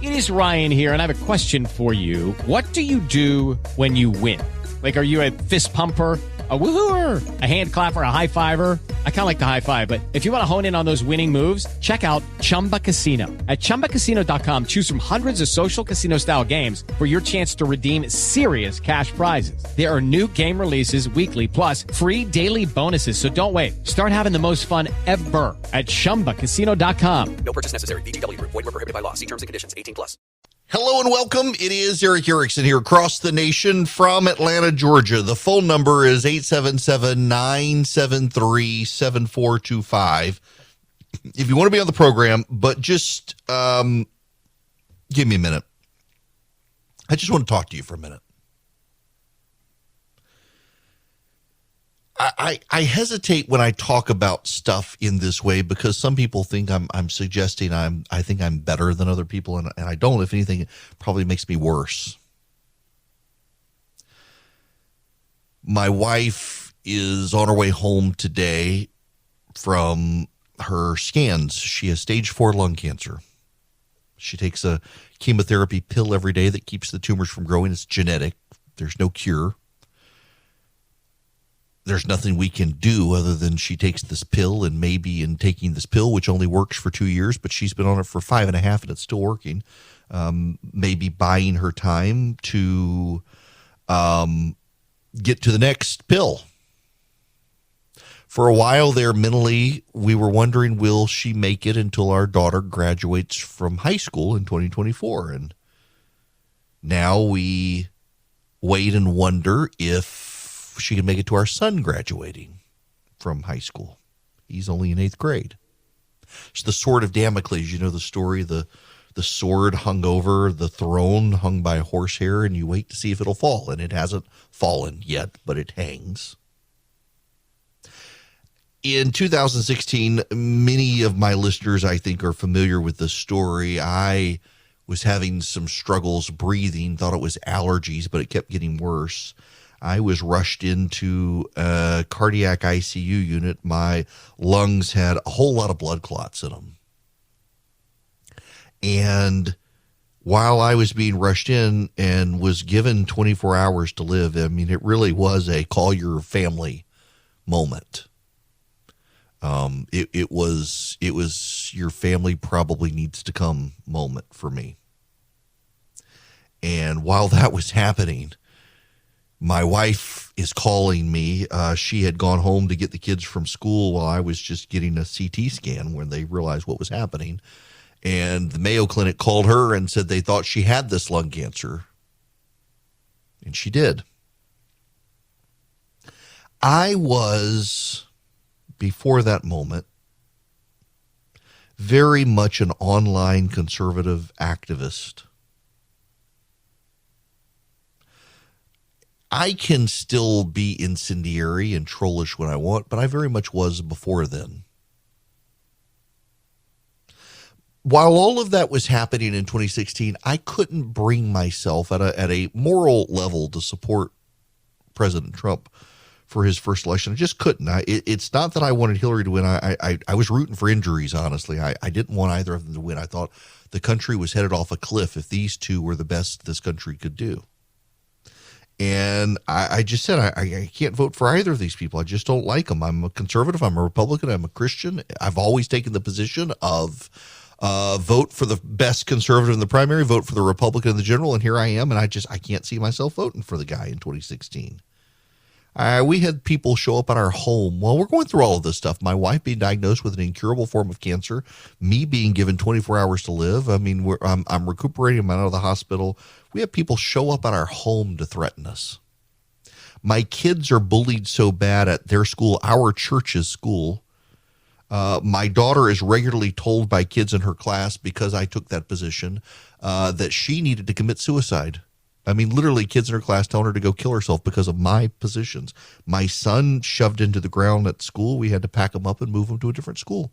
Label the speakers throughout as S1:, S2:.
S1: It is Ryan here, and I have a question for you. What do you do when you win? Like, are you a fist pumper, a woo-hooer, a hand clapper, a high fiver? I kind of like the high five, but if you want to hone in on those winning moves, check out Chumba Casino. At ChumbaCasino.com, choose from hundreds of social casino-style games for your chance to redeem serious cash prizes. There are new game releases weekly, plus free daily bonuses. So don't wait. Start having the most fun ever at ChumbaCasino.com.
S2: No purchase necessary. VGW Group. Void where prohibited by law. See terms and conditions. 18+.
S3: Hello and welcome. It is Eric Erickson here across the nation from Atlanta, Georgia. The phone number is 877-973-7425. If you want to be on the program, but just give me a minute. I just want to talk to you for a minute. I hesitate when I talk about stuff in this way because some people think I'm suggesting I think I'm better than other people, and I don't. If anything, it probably makes me worse. My wife is on her way home today from her scans. She has stage 4 lung cancer. She takes a chemotherapy pill every day that keeps the tumors from growing. It's genetic. There's no cure. There's nothing we can do other than she takes this pill, and maybe in taking this pill, which only works for 2 years, but she's been on it for 5.5 and it's still working, maybe buying her time to get to the next pill. For a while there, mentally, we were wondering, will she make it until our daughter graduates from high school in 2024? And now we wait and wonder if she can make it to our son graduating from high school. He's only in 8th grade. It's the sword of Damocles. You know the story, the sword hung over the throne, hung by horsehair, and you wait to see if it'll fall. And it hasn't fallen yet, but it hangs. In 2016, many of my listeners, I think, are familiar with this story. I was having some struggles breathing, thought it was allergies, but it kept getting worse. I was rushed into a cardiac ICU unit. My lungs had a whole lot of blood clots in them. And while I was being rushed in and was given 24 hours to live, I mean, it really was a call your family moment. It was your family probably needs to come moment for me. And while that was happening, my wife is calling me. She had gone home to get the kids from school while I was just getting a CT scan when they realized what was happening. And the Mayo Clinic called her and said they thought she had this lung cancer. And she did. I was, before that moment, very much an online conservative activist. I can still be incendiary and trollish when I want, but I very much was before then. While all of that was happening in 2016, I couldn't bring myself at a moral level to support President Trump for his first election. I just couldn't. It's not that I wanted Hillary to win. I was rooting for injuries, honestly. I didn't want either of them to win. I thought the country was headed off a cliff if these two were the best this country could do. And I just said, I can't vote for either of these people. I just don't like them. I'm a conservative. I'm a Republican. I'm a Christian. I've always taken the position of vote for the best conservative in the primary, vote for the Republican in the general. And here I am. And I can't see myself voting for the guy in 2016. We had people show up at our home while we're going through all of this stuff. My wife being diagnosed with an incurable form of cancer, me being given 24 hours to live. I mean, I'm recuperating. I'm out of the hospital. We have people show up at our home to threaten us. My kids are bullied so bad at their school, our church's school. My daughter is regularly told by kids in her class, because I took that position, that she needed to commit suicide. I mean, literally kids in her class telling her to go kill herself because of my positions. My son shoved into the ground at school. We had to pack him up and move him to a different school.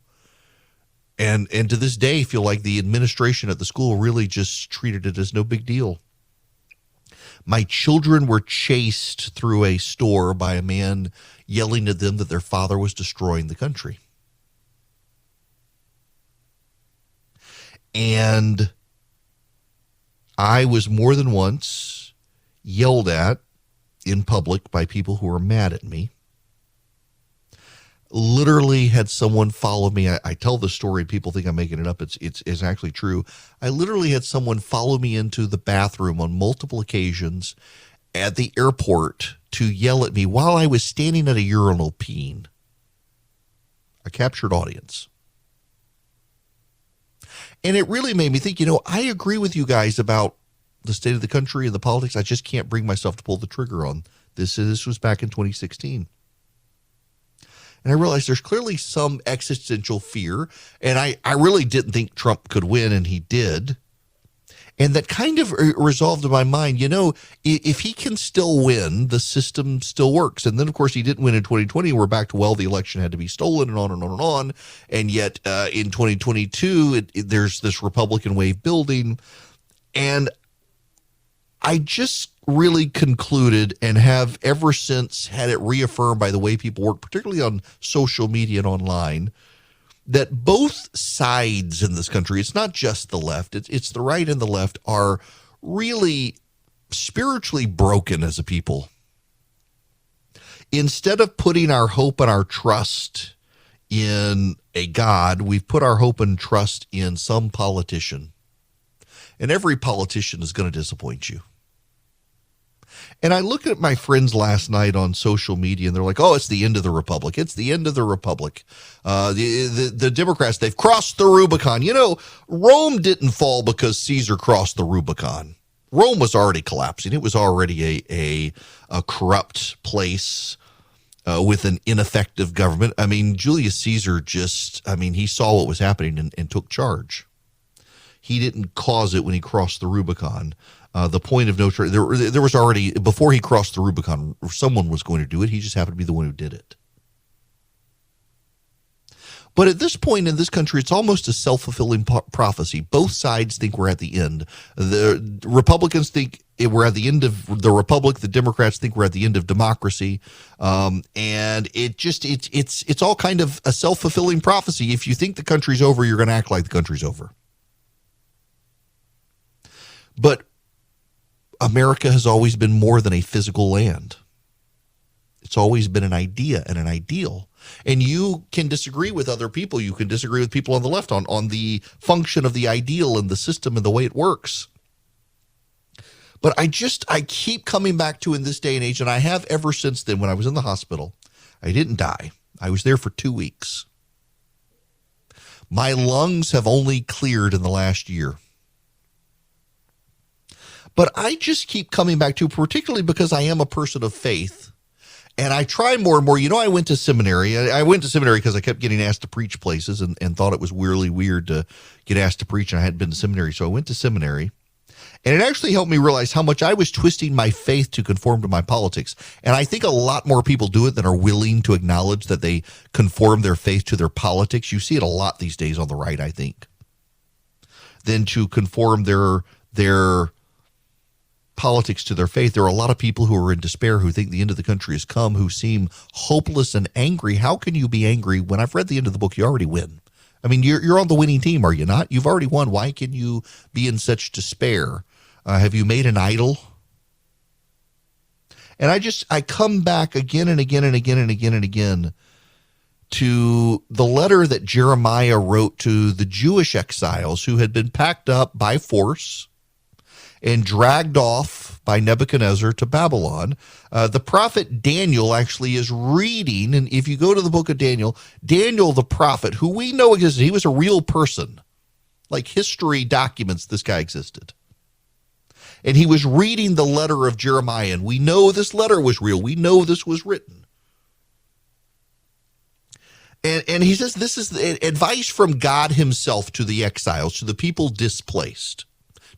S3: And to this day, feel like the administration at the school really just treated it as no big deal. My children were chased through a store by a man yelling at them that their father was destroying the country. And I was more than once yelled at in public by people who were mad at me. Literally had someone follow me. I tell the story. People think I'm making it up. It's actually true. I literally had someone follow me into the bathroom on multiple occasions at the airport to yell at me while I was standing at a urinal peeing. A captured audience. And it really made me think, I agree with you guys about the state of the country and the politics. I just can't bring myself to pull the trigger on this. This was back in 2016. And I realized there's clearly some existential fear. And I really didn't think Trump could win, and he did. And that kind of resolved in my mind, if he can still win, the system still works. And then, of course, he didn't win in 2020. We're back to, the election had to be stolen and on and on and on. And yet in 2022, there's this Republican wave building. And I just really concluded, and have ever since had it reaffirmed by the way people work, particularly on social media and online, that both sides in this country, it's not just the left, it's the right and the left, are really spiritually broken as a people. Instead of putting our hope and our trust in a God, we've put our hope and trust in some politician. And every politician is going to disappoint you. And I look at my friends last night on social media, and they're like, it's the end of the Republic. It's the end of the Republic. The Democrats, they've crossed the Rubicon. Rome didn't fall because Caesar crossed the Rubicon. Rome was already collapsing. It was already a corrupt place with an ineffective government. I mean, Julius Caesar he saw what was happening and took charge. He didn't cause it when he crossed the Rubicon. The point of no return, there was already, before he crossed the Rubicon, someone was going to do it. He just happened to be the one who did it. But at this point in this country, it's almost a self-fulfilling prophecy. Both sides think we're at the end. The Republicans think we're at the end of the Republic. The Democrats think we're at the end of democracy. And it's all kind of a self-fulfilling prophecy. If you think the country's over, you're going to act like the country's over. But America has always been more than a physical land. It's always been an idea and an ideal. And you can disagree with other people. You can disagree with people on the left on the function of the ideal and the system and the way it works. But I keep coming back to, in this day and age, and I have ever since then. When I was in the hospital, I didn't die. I was there for 2 weeks. My lungs have only cleared in the last year. But I just keep coming back to, particularly because I am a person of faith, and I try more and more. I went to seminary. I went to seminary because I kept getting asked to preach places and thought it was really weird to get asked to preach, and I hadn't been to seminary. So I went to seminary, and it actually helped me realize how much I was twisting my faith to conform to my politics. And I think a lot more people do it than are willing to acknowledge that they conform their faith to their politics. You see it a lot these days on the right, I think, than to conform their politics to their faith. There are a lot of people who are in despair, who think the end of the country has come, who seem hopeless and angry. How can you be angry when I've read the end of the book? You already win. I mean, you're on the winning team, are you not? You've already won. Why can you be in such despair? Have you made an idol? And I come back again and again and again and again and again to the letter that Jeremiah wrote to the Jewish exiles who had been packed up by force and dragged off by Nebuchadnezzar to Babylon. The prophet Daniel actually is reading, and if you go to the book of Daniel, Daniel the prophet, who we know existed, he was a real person. Like history documents, this guy existed. And he was reading the letter of Jeremiah, and we know this letter was real. We know this was written. And he says this is advice from God himself to the exiles, to the people displaced,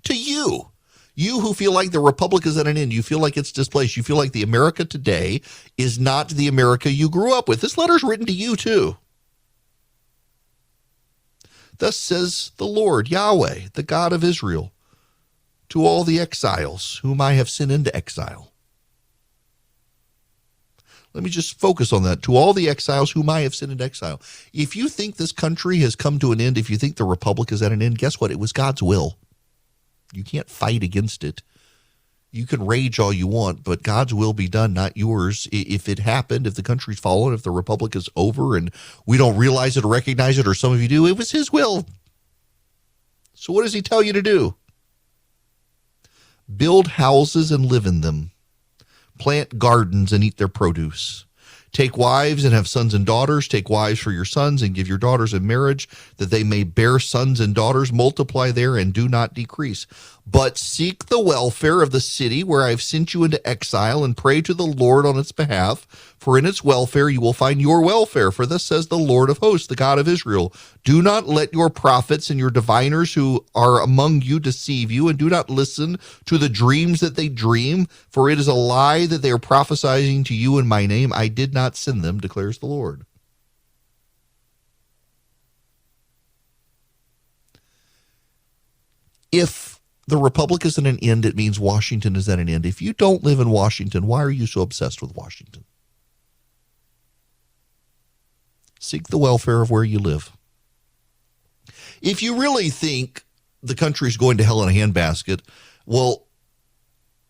S3: to you. You who feel like the Republic is at an end, you feel like it's displaced, you feel like the America today is not the America you grew up with. This letter's written to you too. Thus says the Lord, Yahweh, the God of Israel, to all the exiles whom I have sent into exile. Let me just focus on that. To all the exiles whom I have sent into exile. If you think this country has come to an end, if you think the Republic is at an end, guess what? It was God's will. You can't fight against it. You can rage all you want, but God's will be done, not yours. If it happened, if the country's fallen, if the republic is over and we don't realize it or recognize it, or some of you do, it was his will. So what does he tell you to do? Build houses and live in them. Plant gardens and eat their produce. Take wives and have sons and daughters. Take wives for your sons and give your daughters in marriage, that they may bear sons and daughters. Multiply there and do not decrease. But seek the welfare of the city where I have sent you into exile, and pray to the Lord on its behalf. For in its welfare you will find your welfare. For thus says the Lord of hosts, the God of Israel: do not let your prophets and your diviners who are among you deceive you, and do not listen to the dreams that they dream. For it is a lie that they are prophesying to you in my name. I did not send them, declares the Lord. If the republic is at an end, it means Washington is at an end. If you don't live in Washington, why are you so obsessed with Washington? Seek the welfare of where you live. If you really think the country's going to hell in a handbasket, well,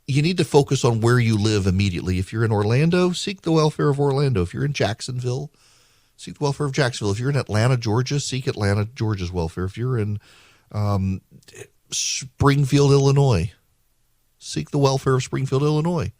S3: you need to focus on where you live immediately. If you're in Orlando, seek the welfare of Orlando. If you're in Jacksonville, seek the welfare of Jacksonville. If you're in Atlanta, Georgia, seek Atlanta, Georgia's welfare. If you're in Springfield, Illinois, seek the welfare of Springfield, Illinois.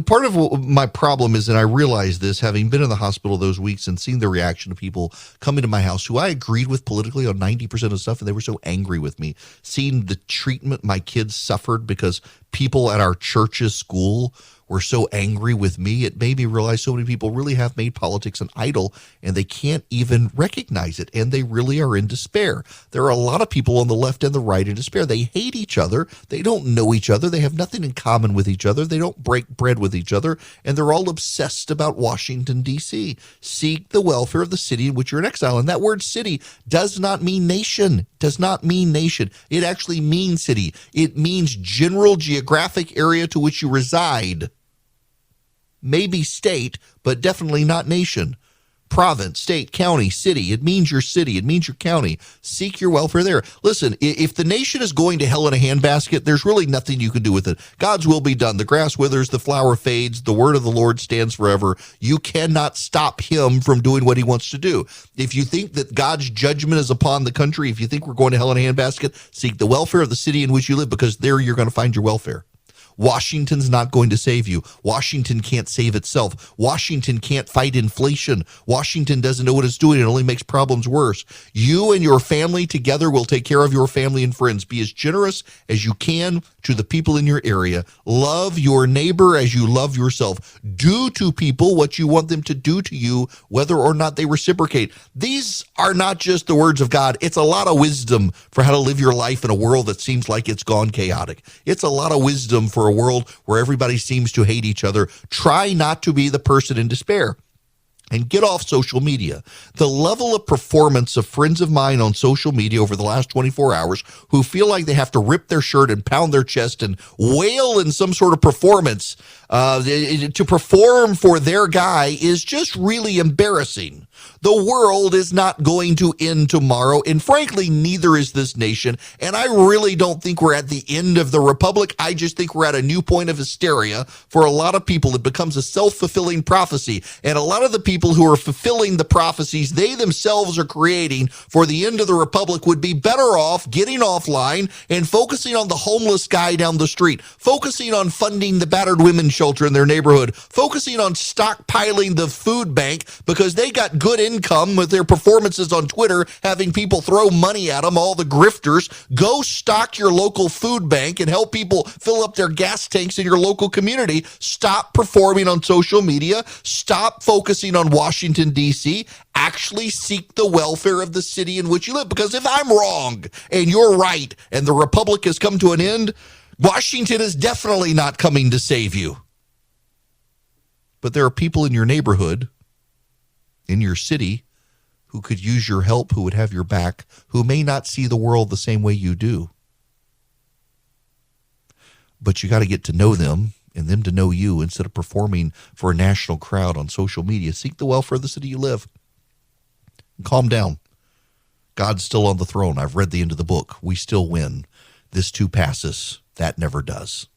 S3: Part of my problem is, and I realize this, having been in the hospital those weeks and seeing the reaction of people coming to my house who I agreed with politically on 90% of stuff, and they were so angry with me, seeing the treatment my kids suffered because people at our church's school were so angry with me. It made me realize so many people really have made politics an idol, and they can't even recognize it, and they really are in despair. There are a lot of people on the left and the right in despair. They hate each other. They don't know each other. They have nothing in common with each other. They don't break bread with each other, and they're all obsessed about Washington, D.C. Seek the welfare of the city in which you're in exile. And that word city does not mean nation, does not mean nation. It actually means city. It means general geographic area to which you reside. Maybe state, but definitely not nation. Province, state, county, city. It means your city. It means your county. Seek your welfare there. Listen, if the nation is going to hell in a handbasket, there's really nothing you can do with it. God's will be done. The grass withers, the flower fades, the word of the Lord stands forever. You cannot stop him from doing what he wants to do. If you think that God's judgment is upon the country, if you think we're going to hell in a handbasket, seek the welfare of the city in which you live, because there you're going to find your welfare. Washington's not going to save you. Washington can't save itself. Washington can't fight inflation. Washington doesn't know what it's doing. It only makes problems worse. You and your family together will take care of your family and friends. Be as generous as you can to the people in your area. Love your neighbor as you love yourself. Do to people what you want them to do to you, whether or not they reciprocate. These are not just the words of God. It's a lot of wisdom for how to live your life in a world that seems like it's gone chaotic. It's a lot of wisdom for a world where everybody seems to hate each other. Try not to be the person in despair. And get off social media. The level of performance of friends of mine on social media over the last 24 hours who feel like they have to rip their shirt and pound their chest and wail in some sort of performance to perform for their guy is just really embarrassing. The world is not going to end tomorrow, and frankly, neither is this nation. And I really don't think we're at the end of the republic. I just think we're at a new point of hysteria for a lot of people. It becomes a self-fulfilling prophecy. And a lot of the people who are fulfilling the prophecies they themselves are creating for the end of the republic would be better off getting offline and focusing on the homeless guy down the street, focusing on funding the battered women's shelter in their neighborhood, focusing on stockpiling the food bank because they got good income with their performances on Twitter, having people throw money at them, all the grifters. Go stock your local food bank and help people fill up their gas tanks in your local community. Stop performing on social media. Stop focusing on Washington, D.C. Actually seek the welfare of the city in which you live. Because if I'm wrong and you're right and the republic has come to an end, Washington is definitely not coming to save you. But there are people in your neighborhood, in your city, who could use your help, who would have your back, who may not see the world the same way you do. But you got to get to know them and them to know you instead of performing for a national crowd on social media. Seek the welfare of the city you live. Calm down. God's still on the throne. I've read the end of the book. We still win. This too passes. That never does.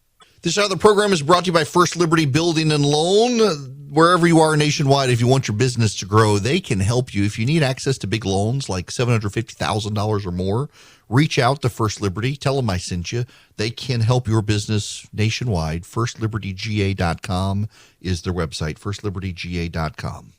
S3: This other program is brought to you by First Liberty Building and Loan. Wherever you are nationwide, if you want your business to grow, they can help you. If you need access to big loans like $750,000 or more, reach out to First Liberty. Tell them I sent you. They can help your business nationwide. FirstLibertyGA.com is their website, FirstLibertyGA.com.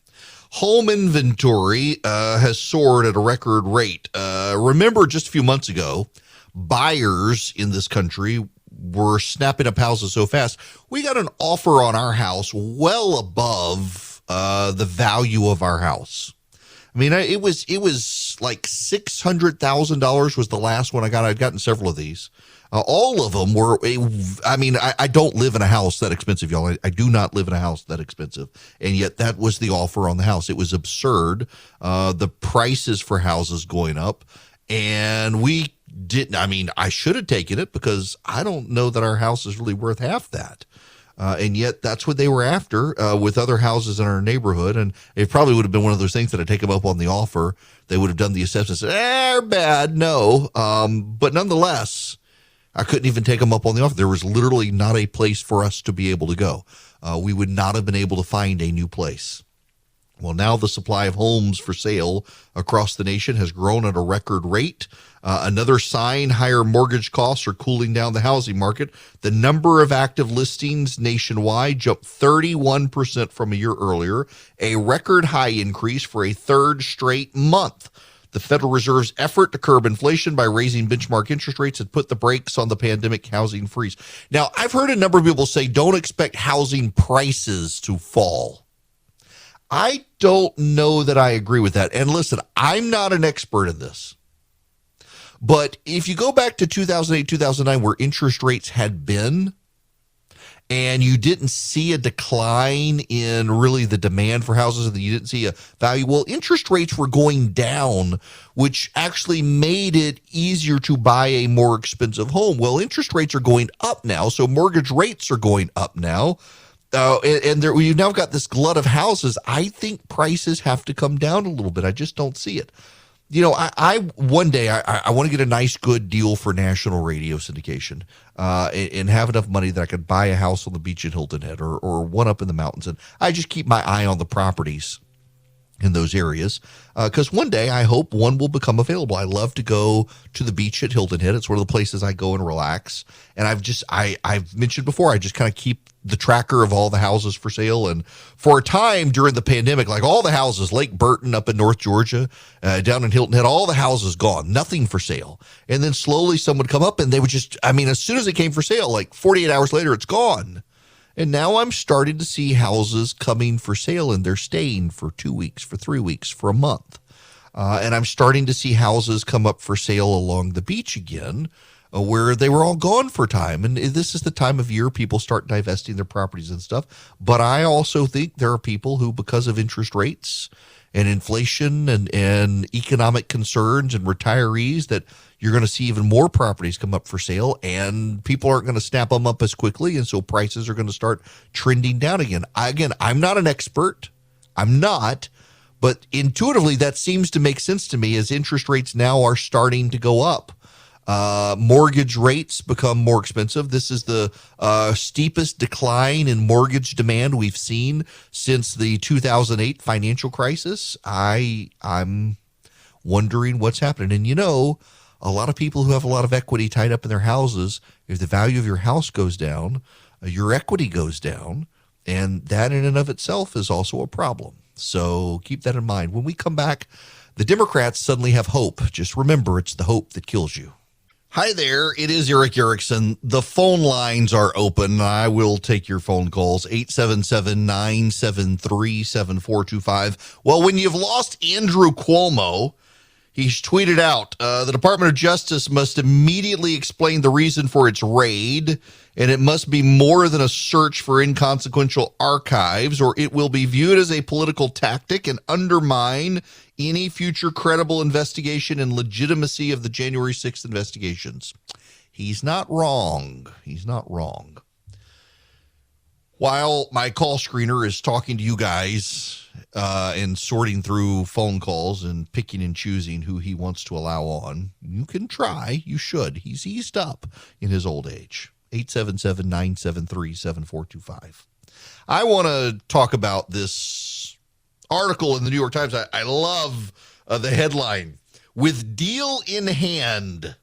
S3: Home inventory has soared at a record rate. Remember just a few months ago, buyers in this country were snapping up houses so fast. We got an offer on our house well above the value of our house. I mean, it was like $600,000 was the last one I got. I'd gotten several of these. All of them were, I don't live in a house that expensive, y'all. I do not live in a house that expensive. And yet that was the offer on the house. It was absurd. The prices for houses going up. And we didn't, I should have taken it because I don't know that our house is really worth half that. And yet that's what they were after with other houses in our neighborhood. And it probably would have been one of those things that I'd take them up on the offer. They would have done the assessment and said, they're bad. No. But nonetheless, I couldn't even take them up on the offer. There was literally not a place for us to be able to go. We would not have been able to find a new place. Well, now the supply of homes for sale across the nation has grown at a record rate. Another sign, higher mortgage costs are cooling down the housing market. The number of active listings nationwide jumped 31% from a year earlier, a record high increase for a third straight month. The Federal Reserve's effort to curb inflation by raising benchmark interest rates had put the brakes on the pandemic housing freeze. Now, I've heard a number of people say don't expect housing prices to fall. I don't know that I agree with that. And listen, I'm not an expert in this. But if you go back to 2008, 2009, where interest rates had been, and you didn't see a decline in really the demand for houses, and you didn't see a value, well, interest rates were going down, which actually made it easier to buy a more expensive home. Well, interest rates are going up now, so mortgage rates are going up now. We've now got this glut of houses. I think prices have to come down a little bit. I just don't see it. You know, one day I want to get a nice, good deal for national radio syndication and have enough money that I could buy a house on the beach at Hilton Head or one up in the mountains. And I just keep my eye on the properties in those areas because one day I hope one will become available. I love to go to the beach at Hilton Head. It's one of the places I go and relax. And I've mentioned before, I just kind of keep the tracker of all the houses for sale. And for a time during the pandemic, like all the houses, Lake Burton up in North Georgia, down in Hilton Head, all the houses gone, nothing for sale. And then slowly some would come up and they would just, as soon as it came for sale, like 48 hours later, it's gone. And now I'm starting to see houses coming for sale and they're staying for 2 weeks, for 3 weeks, for a month. And I'm starting to see houses come up for sale along the beach again, where they were all gone for time. And this is the time of year people start divesting their properties and stuff. But I also think there are people who, because of interest rates and inflation and economic concerns and retirees, that you're going to see even more properties come up for sale and people aren't going to snap them up as quickly. And so prices are going to start trending down again. I'm not an expert. I'm not. But intuitively, that seems to make sense to me as interest rates now are starting to go up. Mortgage rates become more expensive. This is the steepest decline in mortgage demand we've seen since the 2008 financial crisis. I'm wondering what's happening. And a lot of people who have a lot of equity tied up in their houses, if the value of your house goes down, your equity goes down, and that in and of itself is also a problem. So keep that in mind. When we come back, the Democrats suddenly have hope. Just remember, it's the hope that kills you. Hi there, it is Eric Erickson. The phone lines are open. I will take your phone calls, 877-973-7425. Well, when you've lost Andrew Cuomo, he's tweeted out, the Department of Justice must immediately explain the reason for its raid, and it must be more than a search for inconsequential archives, or it will be viewed as a political tactic and undermine any future credible investigation and legitimacy of the January 6th investigations. He's not wrong. He's not wrong. While my call screener is talking to you guys and sorting through phone calls and picking and choosing who he wants to allow on, you can try. You should. He's eased up in his old age. 877-973-7425. I want to talk about this article in the New York Times. I love the headline. With deal in hand,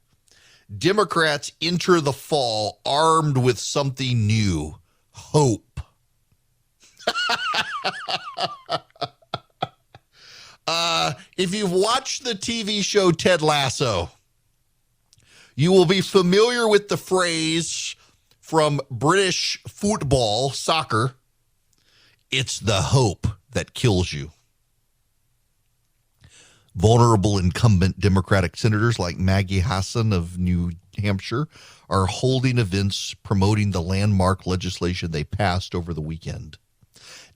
S3: Democrats enter the fall armed with something new. Hope. If you've watched the TV show Ted Lasso, you will be familiar with the phrase from British football, soccer, it's the hope that kills you. Vulnerable incumbent Democratic senators like Maggie Hassan of New Hampshire are holding events promoting the landmark legislation they passed over the weekend.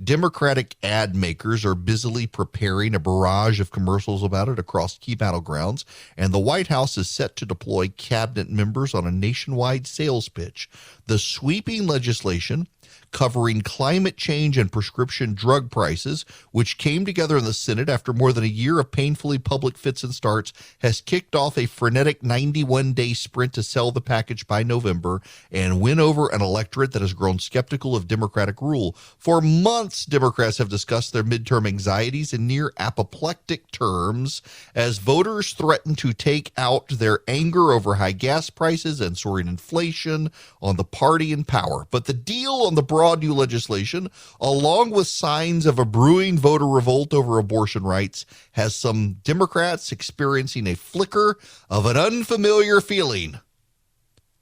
S3: Democratic ad makers are busily preparing a barrage of commercials about it across key battlegrounds, and the White House is set to deploy cabinet members on a nationwide sales pitch. The sweeping legislation covering climate change and prescription drug prices, which came together in the Senate after more than a year of painfully public fits and starts, has kicked off a frenetic 91-day sprint to sell the package by November and win over an electorate that has grown skeptical of Democratic rule. For months, Democrats have discussed their midterm anxieties in near apoplectic terms as voters threaten to take out their anger over high gas prices and soaring inflation on the party in power. But the deal on the broad new legislation, along with signs of a brewing voter revolt over abortion rights, has some Democrats experiencing a flicker of an unfamiliar feeling: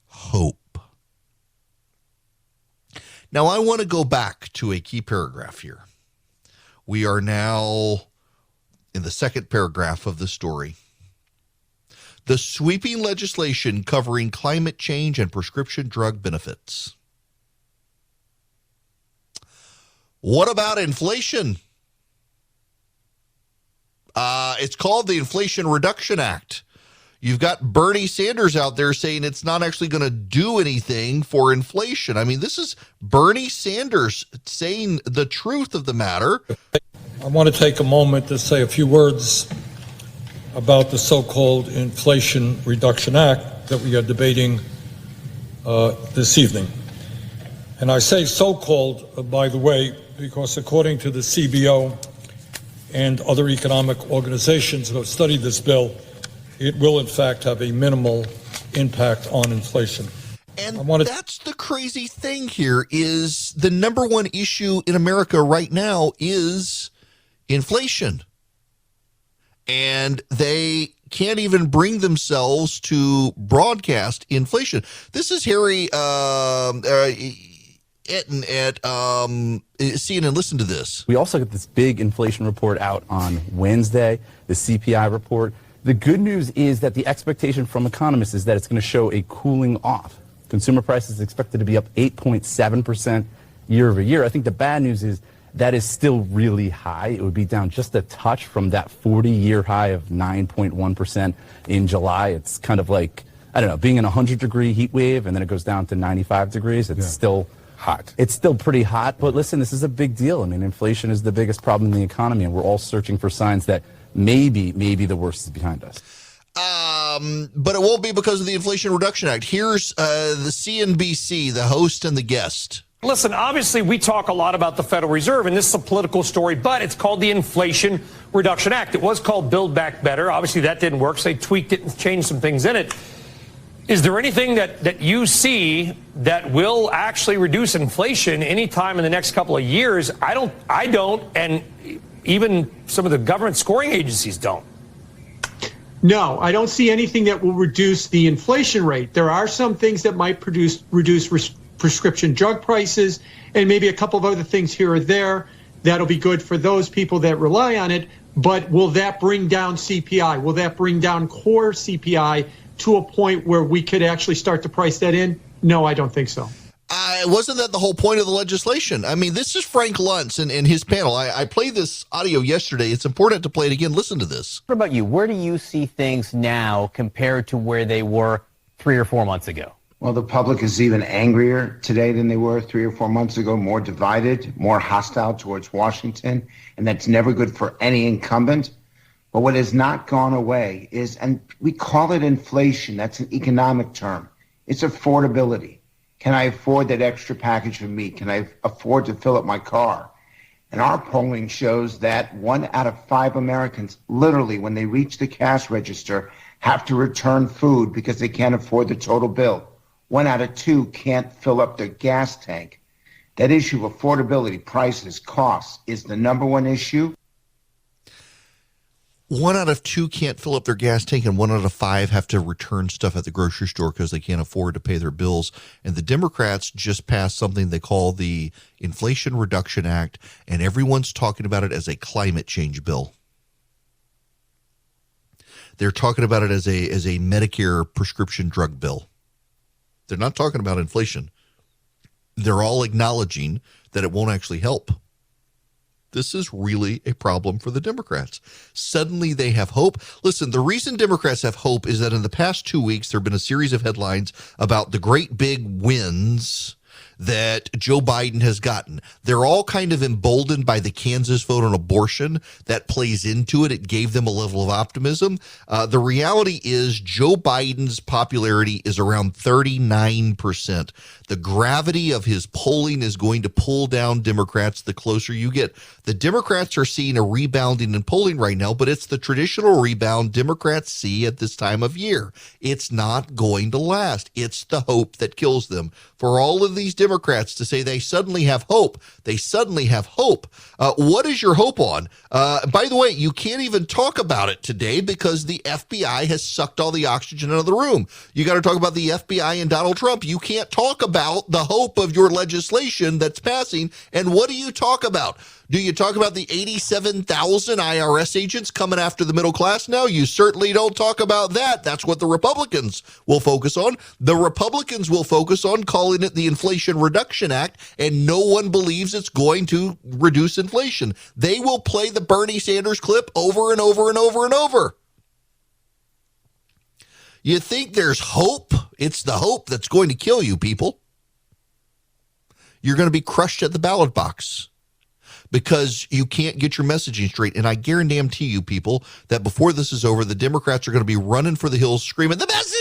S3: hope. Now, I want to go back to a key paragraph here. We are now in the second paragraph of the story. The sweeping legislation covering climate change and prescription drug benefits. What about inflation? It's called the Inflation Reduction Act. You've got Bernie Sanders out there saying it's not actually going to do anything for inflation. I mean, this is Bernie Sanders saying the truth of the matter.
S4: I want to take a moment to say a few words about the so-called Inflation Reduction Act that we are debating this evening. And I say so-called, by the way, because according to the CBO and other economic organizations that have studied this bill, it will in fact have a minimal impact on inflation.
S3: And that's the crazy thing here is the number one issue in America right now is inflation. And they can't even bring themselves to broadcast inflation. This is Harry Etten at CNN. Listen to this.
S5: We also got this big inflation report out on Wednesday, the CPI report. The good news is that the expectation from economists is that it's going to show a cooling off. Consumer prices expected to be up 8.7% year over year. I think the bad news is that is still really high. It would be down just a touch from that 40-year high of 9.1% in July. It's kind of like, I don't know, being in a 100-degree heat wave and then it goes down to 95 degrees. It's still hot. It's still pretty hot. But listen, this is a big deal. I mean, inflation is the biggest problem in the economy, and we're all searching for signs that maybe the worst is behind us.
S3: But it won't be because of the Inflation Reduction Act. Here's the CNBC, the host and the guest.
S6: Listen, obviously, we talk a lot about the Federal Reserve, and this is a political story, but it's called the Inflation Reduction Act. It was called Build Back Better. Obviously, that didn't work, so they tweaked it and changed some things in it. Is there anything that you see that will actually reduce inflation anytime in the next couple of years? I don't, and even some of the government scoring agencies don't.
S7: No, I don't see anything that will reduce the inflation rate. There are some things that might reduce prescription drug prices and maybe a couple of other things here or there that'll be good for those people that rely on it. But will that bring down CPI? Will that bring down core CPI to a point where we could actually start to price that in? No, I don't think so.
S3: Wasn't that the whole point of the legislation? I mean, this is Frank Luntz and his panel. I played this audio yesterday. It's important to play it again. Listen to this.
S8: What about you? Where do you see things now compared to where they were 3 or 4 months ago? Well, the public is even angrier today than they were 3 or 4 months ago, more divided, more hostile towards Washington, and that's never good for any incumbent. But what has not gone away is, and we call it inflation, that's an economic term, it's affordability. Can I afford that extra package of meat? Can I afford to fill up my car? And our polling shows that 1 out of 5 Americans, literally, when they reach the cash register, have to return food because they can't afford the total bill. 1 out of 2 can't fill up their gas tank. That issue of affordability, prices, costs is the number one issue.
S3: 1 out of 2 can't fill up their gas tank, and 1 out of 5 have to return stuff at the grocery store because they can't afford to pay their bills. And the Democrats just passed something they call the Inflation Reduction Act, and everyone's talking about it as a climate change bill. They're talking about it as a Medicare prescription drug bill. They're not talking about inflation. They're all acknowledging that it won't actually help. This is really a problem for the Democrats. Suddenly they have hope. Listen, the reason Democrats have hope is that in the past 2 weeks, there have been a series of headlines about the great big wins that Joe Biden has gotten. They're all kind of emboldened by the Kansas vote on abortion. That plays into it. It gave them a level of optimism. The reality is Joe Biden's popularity is around 39%. The gravity of his polling is going to pull down Democrats the closer you get. The Democrats are seeing a rebounding in polling right now, but it's the traditional rebound Democrats see at this time of year. It's not going to last. It's the hope that kills them. For all of these Democrats to say they suddenly have hope, what is your hope on? By the way, you can't even talk about it today because the FBI has sucked all the oxygen out of the room. You got to talk about the FBI and Donald Trump. You can't talk about the hope of your legislation that's passing. And what do you talk about? Do you talk about the 87,000 IRS agents coming after the middle class? No, you certainly don't talk about that. That's what the Republicans will focus on. The Republicans will focus on calling it the Inflation Reduction Act, and no one believes it's going to reduce inflation. They will play the Bernie Sanders clip over and over and over and over. You think there's hope? It's the hope that's going to kill you, people. You're going to be crushed at the ballot box because you can't get your messaging straight. And I guarantee you, people, that before this is over, the Democrats are going to be running for the hills screaming, the message,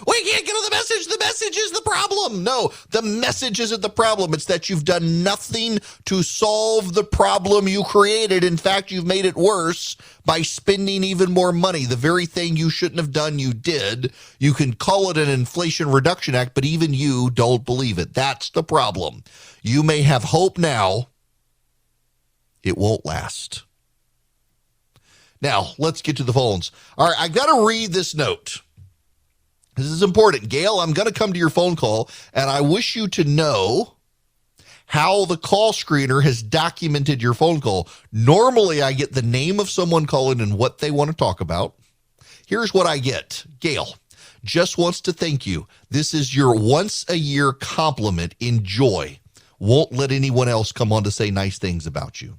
S3: we can't get on the message is the problem. No, the message isn't the problem. It's that you've done nothing to solve the problem you created. In fact, you've made it worse by spending even more money. The very thing you shouldn't have done, you did. You can call it an Inflation Reduction Act, but even you don't believe it. That's the problem. You may have hope now. It won't last. Now, let's get to the phones. All right, I got to read this note. This is important. Gail, I'm going to come to your phone call, and I wish you to know how the call screener has documented your phone call. Normally, I get the name of someone calling and what they want to talk about. Here's what I get. Gail just wants to thank you. This is your once-a-year compliment. Enjoy. Won't let anyone else come on to say nice things about you.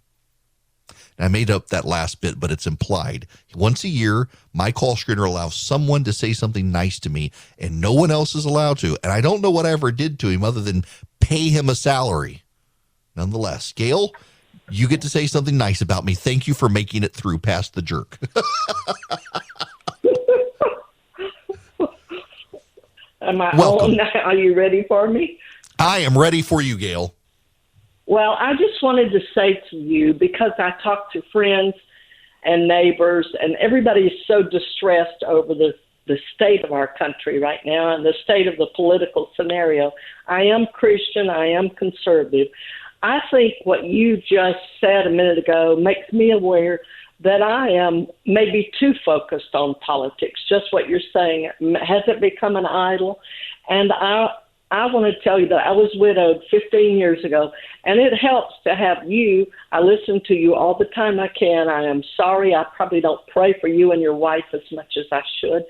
S3: I made up that last bit, but it's implied. Once a year, my call screener allows someone to say something nice to me, and no one else is allowed to. And I don't know what I ever did to him other than pay him a salary. Nonetheless, Gail, you get to say something nice about me. Thank you for making it through past the jerk. Welcome.
S9: Are you ready for me?
S3: I am ready for you, Gail.
S9: Well, I just wanted to say to you, because I talk to friends and neighbors, and everybody is so distressed over the state of our country right now and the state of the political scenario. I am Christian. I am conservative. I think what you just said a minute ago makes me aware that I am maybe too focused on politics, just what you're saying. Has it become an idol? And I want to tell you that I was widowed 15 years ago, and it helps to have you. I listen to you all the time I can. I am sorry. I probably don't pray for you and your wife as much as I should,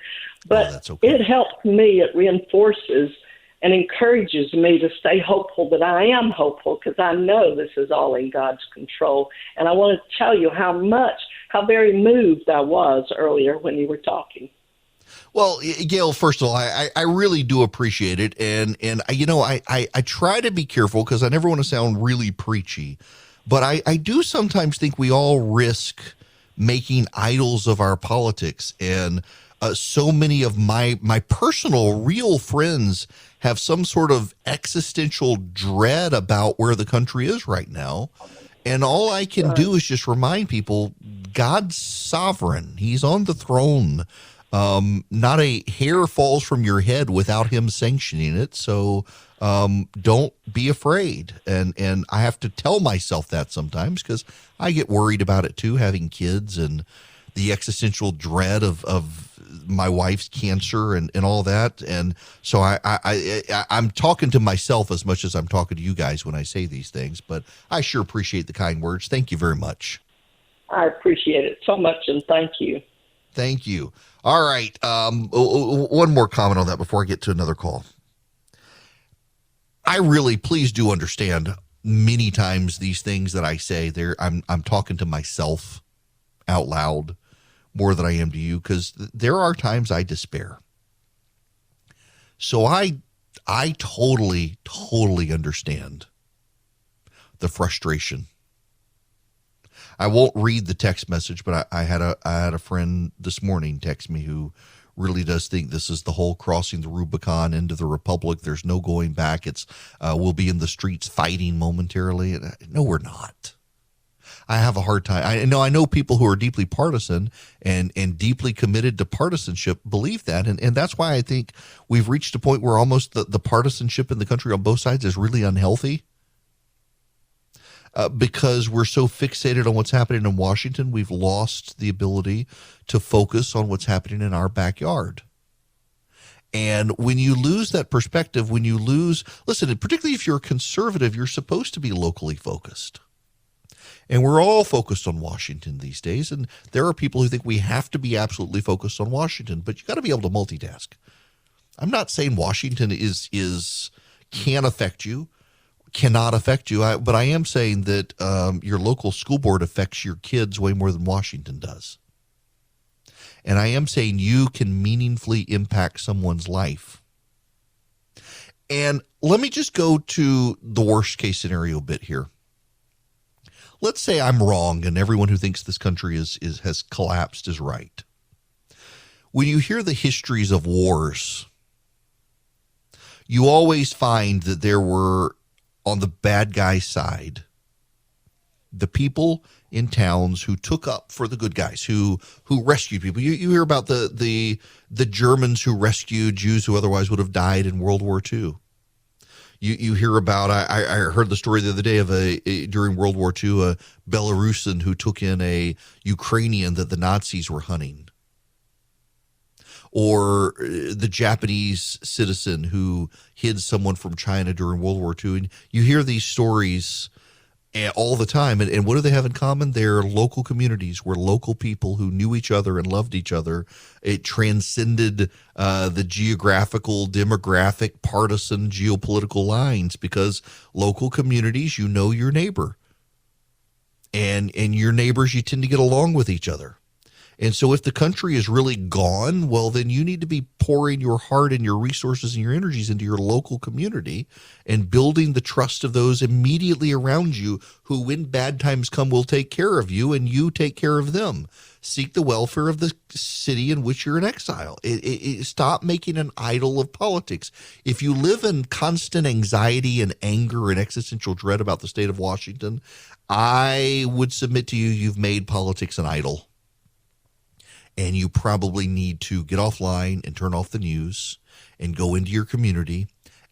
S9: but
S3: that's okay.
S9: It helps me. It reinforces and encourages me to stay hopeful that I am hopeful, because I know this is all in God's control. And I want to tell you how very moved I was earlier when you were talking.
S3: Well, Gail, first of all, I really do appreciate it. And I try to be careful because I never want to sound really preachy. But I do sometimes think we all risk making idols of our politics. And so many of my personal real friends have some sort of existential dread about where the country is right now. And all I can do is just remind people God's sovereign. He's on the throne. Not a hair falls from your head without him sanctioning it. So don't be afraid. And I have to tell myself that sometimes because I get worried about it too, having kids and the existential dread of my wife's cancer and all that. And so I'm talking to myself as much as I'm talking to you guys when I say these things, but I sure appreciate the kind words. Thank you very much.
S9: I appreciate it so much, and thank you.
S3: Thank you. All right. One more comment on that before I get to another call. I really, please do understand many times these things that I say there, I'm talking to myself out loud more than I am to you, because there are times I despair. So I totally understand the frustration. I won't read the text message, but I had a friend this morning text me who really does think this is the whole crossing the Rubicon into the Republic. There's no going back. It's we'll be in the streets fighting momentarily. No, we're not. I have a hard time. I know people who are deeply partisan and deeply committed to partisanship believe that. And that's why I think we've reached a point where almost the partisanship in the country on both sides is really unhealthy. Because we're so fixated on what's happening in Washington, we've lost the ability to focus on what's happening in our backyard. And when you lose that perspective, listen, particularly if you're a conservative, you're supposed to be locally focused. And we're all focused on Washington these days. And there are people who think we have to be absolutely focused on Washington, but you got to be able to multitask. I'm not saying Washington can affect you, cannot affect you, but I am saying that your local school board affects your kids way more than Washington does. And I am saying you can meaningfully impact someone's life. And let me just go to the worst case scenario bit here. Let's say I'm wrong and everyone who thinks this country has collapsed is right. When you hear the histories of wars, you always find that there were, on the bad guy side, the people in towns who took up for the good guys, who rescued people. You hear about the Germans who rescued Jews who otherwise would have died in World War II. You hear about, I heard the story the other day during World War II, a Belarusian who took in a Ukrainian that the Nazis were hunting. Or the Japanese citizen who hid someone from China during World War II. And you hear these stories all the time. And what do they have in common? They're local communities where local people who knew each other and loved each other. It transcended the geographical, demographic, partisan, geopolitical lines, because local communities, you know your neighbor. And your neighbors, you tend to get along with each other. And so if the country is really gone, well, then you need to be pouring your heart and your resources and your energies into your local community and building the trust of those immediately around you who, when bad times come, will take care of you and you take care of them. Seek the welfare of the city in which you're in exile. Stop making an idol of politics. If you live in constant anxiety and anger and existential dread about the state of Washington, I would submit to you, you've made politics an idol. And you probably need to get offline and turn off the news and go into your community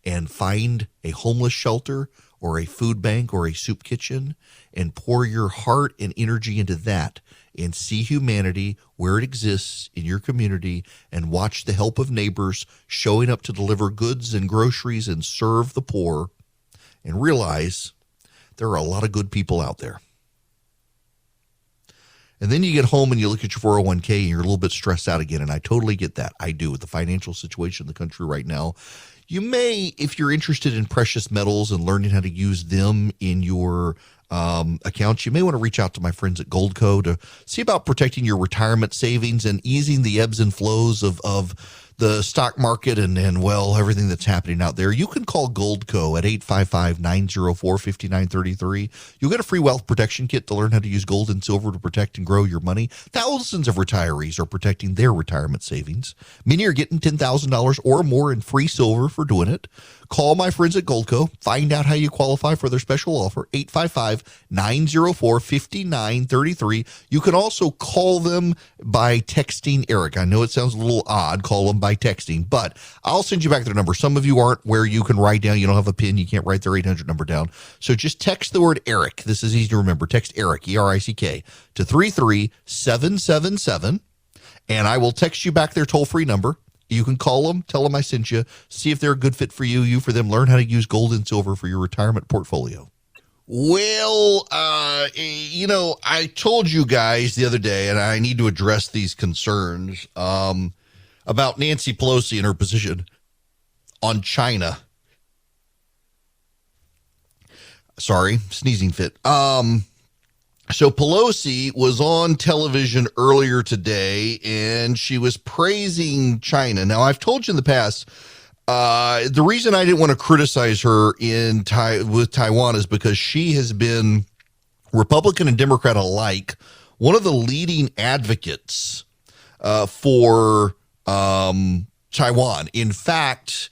S3: and find a homeless shelter or a food bank or a soup kitchen and pour your heart and energy into that and see humanity where it exists in your community and watch the help of neighbors showing up to deliver goods and groceries and serve the poor, and realize there are a lot of good people out there. And then you get home and you look at your 401k and you're a little bit stressed out again. And I totally get that. I do, with the financial situation in the country right now. You may, if you're interested in precious metals and learning how to use them in your accounts, you may want to reach out to my friends at Goldco to see about protecting your retirement savings and easing the ebbs and flows of the stock market and well, everything that's happening out there. You can call Goldco at 855-904-5933. You'll get a free wealth protection kit to learn how to use gold and silver to protect and grow your money. Thousands of retirees are protecting their retirement savings. Many are getting $10,000 or more in free silver for doing it. Call my friends at Goldco. Find out how you qualify for their special offer, 855-904-5933. You can also call them by texting Eric. I know it sounds a little odd, call them by texting, but I'll send you back their number. Some of you aren't where you can write down. You don't have a pen. You can't write their 800 number down. So just text the word Eric. This is easy to remember. Text Eric, E-R-I-C-K, to 33777, and I will text you back their toll-free number. You can call them, tell them I sent you, see if they're a good fit for you, you for them, learn how to use gold and silver for your retirement portfolio. Well, I told you guys the other day, and I need to address these concerns about Nancy Pelosi and her position on China. Sorry, sneezing fit. So Pelosi was on television earlier today, and she was praising China. Now, I've told you in the past, the reason I didn't want to criticize her with Taiwan is because she has been, Republican and Democrat alike, one of the leading advocates for Taiwan. In fact,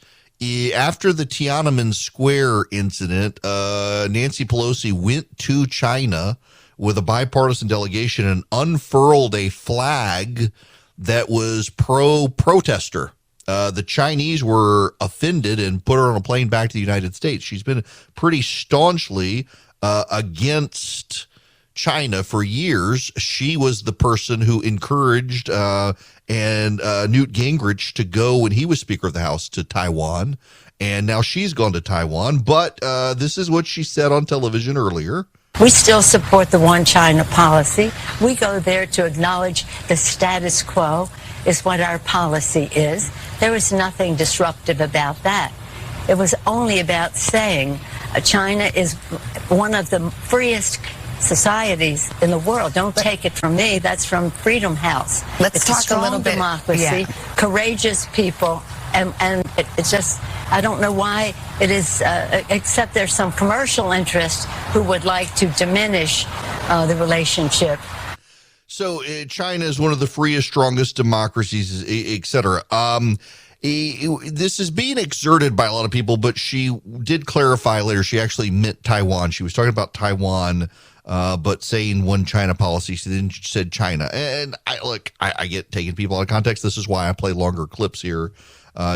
S3: after the Tiananmen Square incident, Nancy Pelosi went to China with a bipartisan delegation and unfurled a flag that was pro-protester. The Chinese were offended and put her on a plane back to the United States. She's been pretty staunchly against China for years. She was the person who encouraged Newt Gingrich to go when he was Speaker of the House to Taiwan, and now she's gone to Taiwan. But this is what she said on television earlier.
S10: We still support the one China policy. We go there to acknowledge the status quo is what our policy is. There was nothing disruptive about that. It was only about saying China is one of the freest societies in the world. Don't take it from me. That's from Freedom House.
S11: Let's talk
S10: a strong
S11: a little bit.
S10: democracy, courageous people, and it's just, I don't know why it is, except there's some commercial interest who would like to diminish the relationship.
S3: So China is one of the freest, strongest democracies, et cetera. This is being exerted by a lot of people, but she did clarify later she actually meant Taiwan. She was talking about Taiwan, but saying one China policy. She then said China. And I get taking people out of context. This is why I play longer clips here.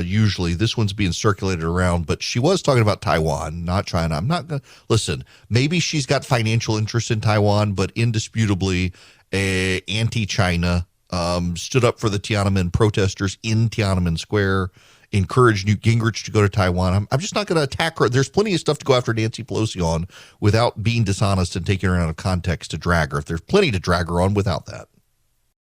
S3: Usually this one's being circulated around, but she was talking about Taiwan, not China. I'm not going to listen. Maybe she's got financial interest in Taiwan, but indisputably anti-China, stood up for the Tiananmen protesters in Tiananmen Square, encouraged Newt Gingrich to go to Taiwan. I'm just not going to attack her. There's plenty of stuff to go after Nancy Pelosi on without being dishonest and taking her out of context to drag her. There's plenty to drag her on without that.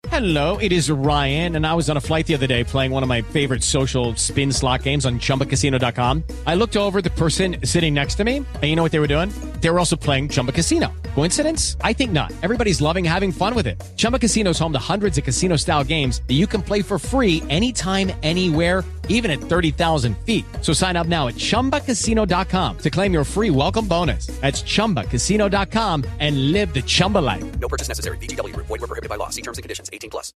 S1: Hello, it is Ryan, and I was on a flight the other day playing one of my favorite social spin slot games on ChumbaCasino.com. I looked over at the person sitting next to me, and you know what they were doing? They were also playing Chumba Casino. Coincidence? I think not. Everybody's loving having fun with it. Chumba Casino is home to hundreds of casino-style games that you can play for free anytime, anywhere, even at 30,000 feet. So sign up now at ChumbaCasino.com to claim your free welcome bonus. That's ChumbaCasino.com and live the Chumba life.
S2: No purchase necessary. VGW Group. Void where prohibited by law. See terms and conditions. 18+.